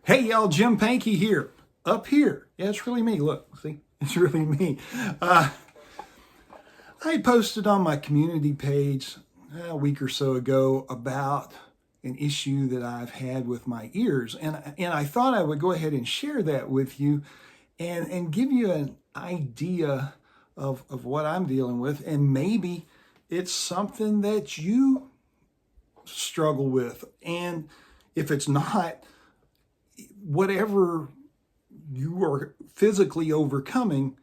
Hey y'all, Jim Pankey here. Up here. Yeah, it's really me. Look, see? It's really me. I posted on my community page a week or so ago about an issue that I've had with my ears. And I thought I would go ahead and share that with you and give you an idea of what I'm dealing with. And maybe it's something that you struggle with. And if it's not, whatever you are physically overcoming,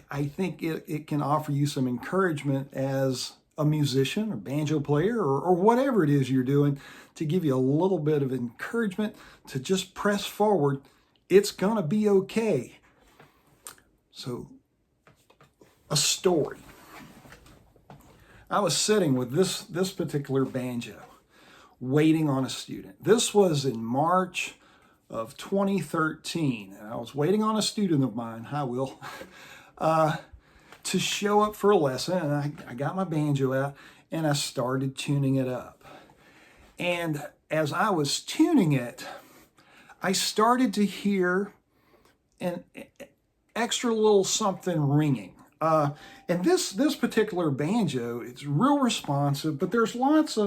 I think it can offer you some encouragement as a musician or banjo player or whatever it is you're doing, to give you a little bit of encouragement to just press forward. It's going to be okay. So, a story. I was sitting with this particular banjo, waiting on a student. This was in March of 2013, and I was waiting on a student of mine, hi Will, to show up for a lesson, and I got my banjo out and I started tuning it up. And as I was tuning it, I started to hear an extra little something ringing. And this particular banjo, it's real responsive, but there's lots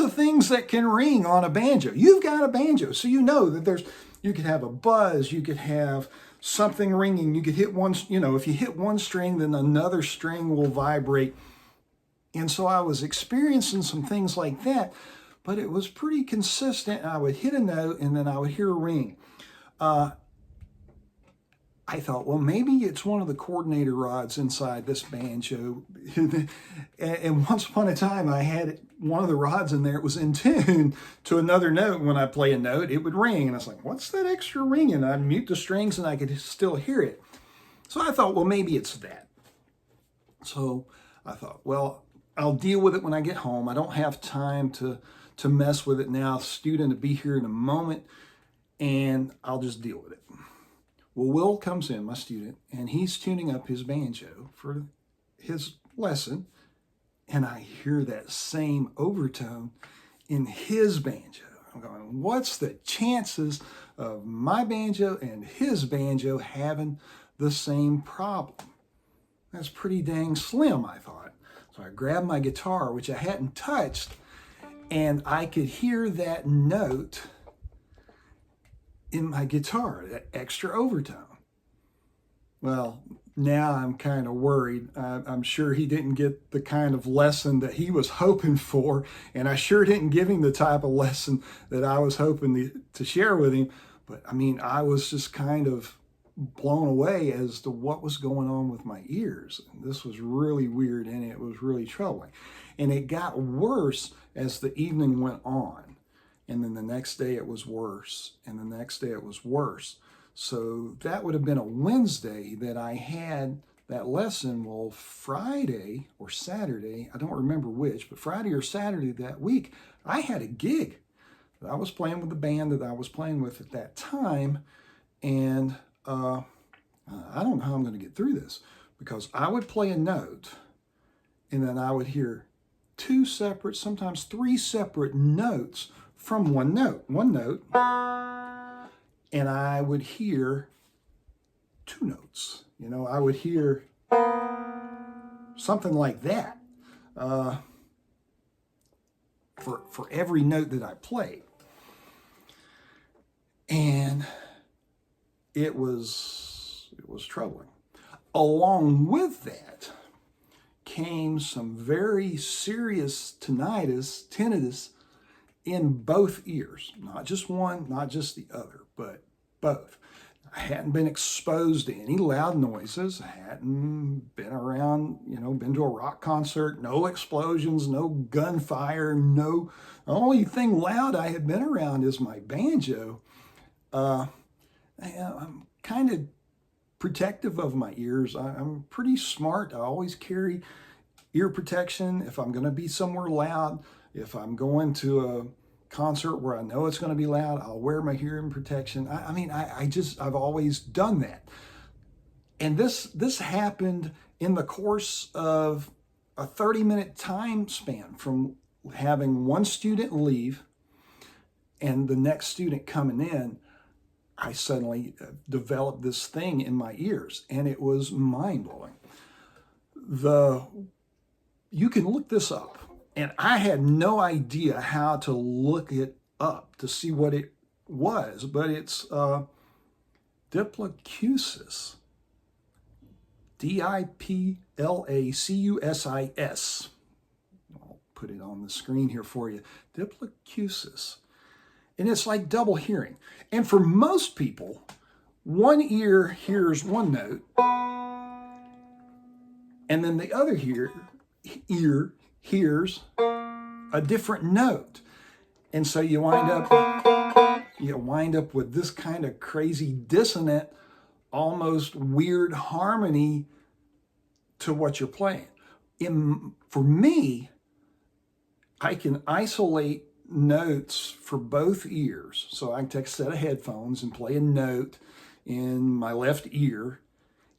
of things that can ring on a banjo. You've got a banjo, so you know that you could have a buzz, you could have something ringing, you could hit one, if you hit one string, then another string will vibrate. And so I was experiencing some things like that, but it was pretty consistent. I would hit a note and then I would hear a ring. I thought, well, maybe it's one of the coordinator rods inside this banjo. And once upon a time, I had one of the rods in there. It was in tune to another note. When I play a note, it would ring. And I was like, what's that extra ringing? I'd mute the strings and I could still hear it. So I thought, well, maybe it's that. So I thought, well, I'll deal with it when I get home. I don't have time to mess with it now. The student will be here in a moment, and I'll just deal with it. Well, Will comes in, my student, and he's tuning up his banjo for his lesson, and I hear that same overtone in his banjo. I'm going, what's the chances of my banjo and his banjo having the same problem? That's pretty dang slim, I thought. So I grabbed my guitar, which I hadn't touched, and I could hear that note in my guitar, that extra overtone. Well, now I'm kind of worried. I'm sure he didn't get the kind of lesson that he was hoping for, and I sure didn't give him the type of lesson that I was hoping to share with him. But I mean, I was just kind of blown away as to what was going on with my ears. And this was really weird, and it was really troubling. And it got worse as the evening went on. And then the next day it was worse, and the next day it was worse. So that would have been a Wednesday that I had that lesson. Well, Friday or Saturday, I don't remember which, but Friday or Saturday that week, I had a gig. I was playing with the band that I was playing with at that time, and I don't know how I'm going to get through this, because I would play a note, and then I would hear two separate, sometimes three separate notes from one note, and I would hear two notes. I would hear something like that for every note that I played. And it was troubling. Along with that came some very serious tinnitus in both ears, not just one, not just the other, but both. I hadn't been exposed to any loud noises. I hadn't been around, been to a rock concert, no explosions, no gunfire, the only thing loud I had been around is my banjo. I'm kind of protective of my ears. I'm pretty smart. I always carry ear protection if I'm going to be somewhere loud. If I'm going to a concert where I know it's going to be loud, I'll wear my hearing protection. I've always done that. And this happened in the course of a 30-minute time span, from having one student leave And the next student coming in, I suddenly developed this thing in my ears, and it was mind-blowing. You can look this up, and I had no idea how to look it up to see what it was, but it's Diplacusis, Diplacusis. I'll put it on the screen here for you. Diplocusis. And it's like double hearing. And for most people, one ear hears one note, and then the other ear hears a different note. And so you wind up with this kind of crazy dissonant, almost weird harmony to what you're playing. For me, I can isolate notes for both ears. So I can take a set of headphones and play a note in my left ear,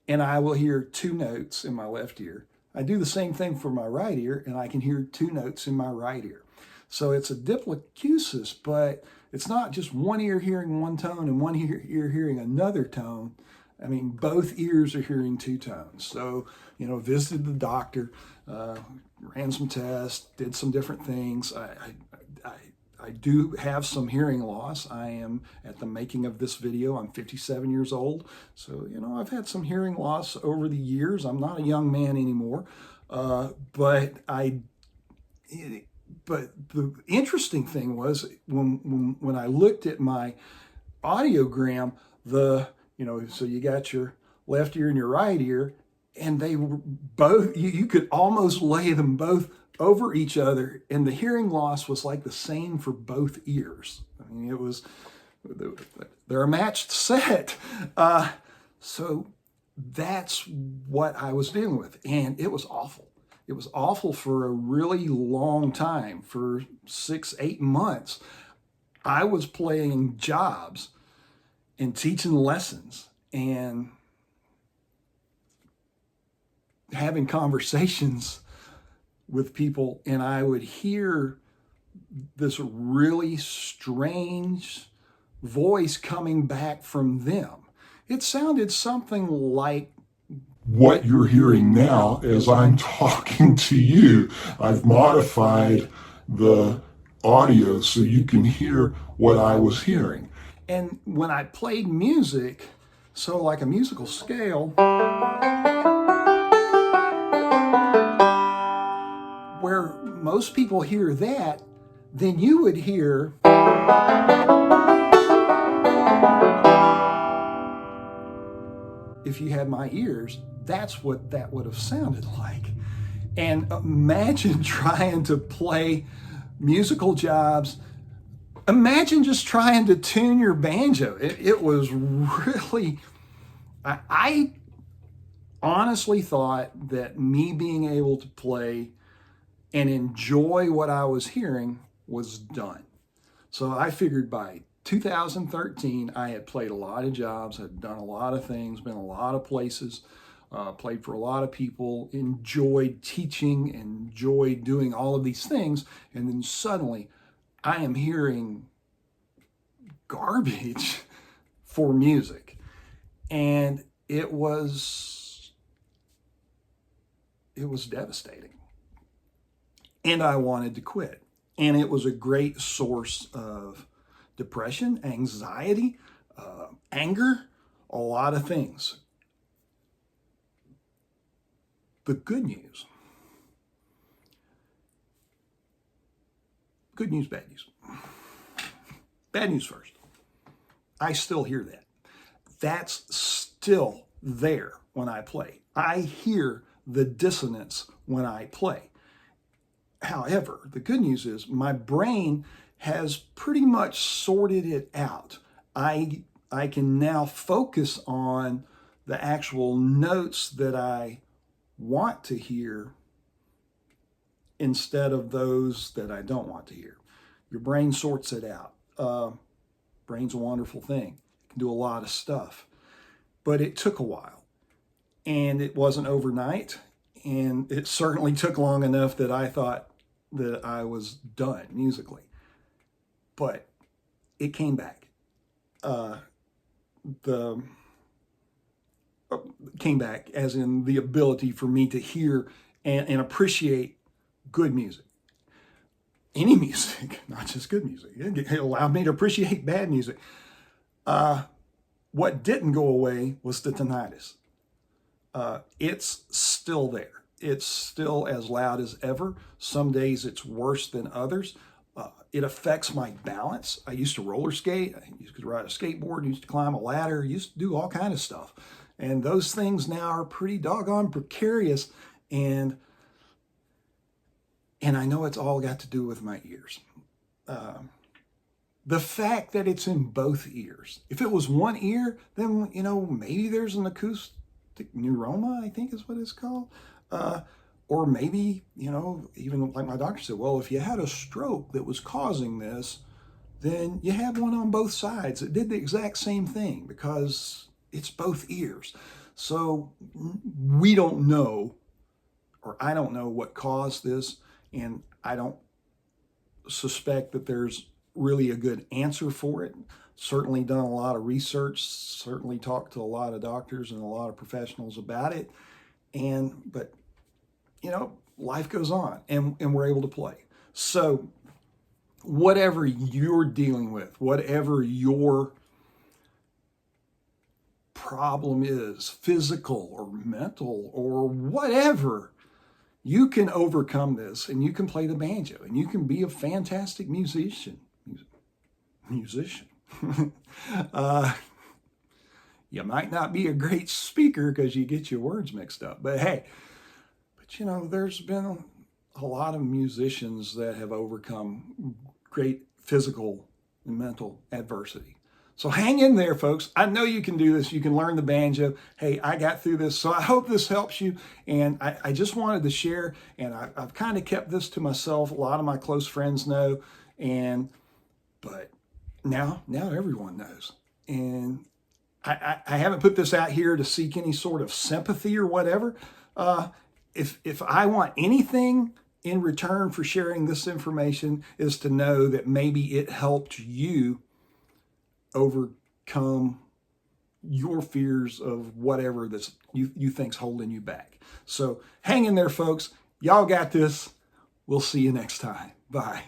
and I will hear two notes in my left ear. I do the same thing for my right ear, and I can hear two notes in my right ear. So it's a diplocusis, but it's not just one ear hearing one tone and one ear hearing another tone. I mean, both ears are hearing two tones. So, visited the doctor, ran some tests, did some different things. I do have some hearing loss. I am at the making of this video. I'm 57 years old. So, I've had some hearing loss over the years. I'm not a young man anymore. But the interesting thing was when I looked at my audiogram, so you got your left ear and your right ear, and they were both, you could almost lay them both over each other, and the hearing loss was like the same for both ears. I mean, they're a matched set. So that's what I was dealing with, and it was awful. It was awful for a really long time, for 6-8 months. I was playing jobs and teaching lessons and having conversations with people, and I would hear this really strange voice coming back from them. It sounded something like what you're hearing now as I'm talking to you. I've modified the audio so you can hear what I was hearing. And when I played music, so like a musical scale, where most people hear that, then you would hear if you had my ears, that's what that would have sounded like. And imagine trying to play musical jobs. Imagine just trying to tune your banjo. It was really, I honestly thought that me being able to play and enjoy what I was hearing was done. So I figured by 2013, I had played a lot of jobs, had done a lot of things, been a lot of places, played for a lot of people, enjoyed teaching, enjoyed doing all of these things. And then suddenly I am hearing garbage for music. And it was devastating. And I wanted to quit. And it was a great source of depression, anxiety, anger, a lot of things. The good news, bad news. Bad news first. I still hear that. That's still there when I play. I hear the dissonance when I play. However, the good news is my brain has pretty much sorted it out. I can now focus on the actual notes that I want to hear instead of those that I don't want to hear. Your brain sorts it out. Brain's a wonderful thing. It can do a lot of stuff. But it took a while. And it wasn't overnight. And it certainly took long enough that I thought that I was done musically. But it came back. The came back as in the ability for me to hear and appreciate good music. Any music, not just good music. It allowed me to appreciate bad music. What didn't go away was the tinnitus. It's still there. It's still as loud as ever. Some days it's worse than others. It affects my balance. I used to roller skate. I used to ride a skateboard, used to climb a ladder, used to do all kind of stuff. And those things now are pretty doggone precarious. And I know it's all got to do with my ears. The fact that it's in both ears. If it was one ear, then, maybe there's an acoustic neuroma, I think is what it's called. Or maybe, even like my doctor said, well, if you had a stroke that was causing this, then you have one on both sides. It did the exact same thing because it's both ears. So we don't know, or I don't know what caused this, and I don't suspect that there's really a good answer for it. Certainly done a lot of research, certainly talked to a lot of doctors and a lot of professionals about it. But life goes on and we're able to play. So whatever you're dealing with, whatever your problem is, physical or mental or whatever, you can overcome this and you can play the banjo and you can be a fantastic musician. You might not be a great speaker because you get your words mixed up, but hey, there's been a lot of musicians that have overcome great physical and mental adversity. So hang in there, folks. I know you can do this. You can learn the banjo. Hey, I got through this. So I hope this helps you. And I just wanted to share, and I've kind of kept this to myself. A lot of my close friends know, but now everyone knows. And I haven't put this out here to seek any sort of sympathy or whatever. If I want anything in return for sharing this information is to know that maybe it helped you overcome your fears of whatever this you think's holding you back. So hang in there, folks. Y'all got this. We'll see you next time. Bye.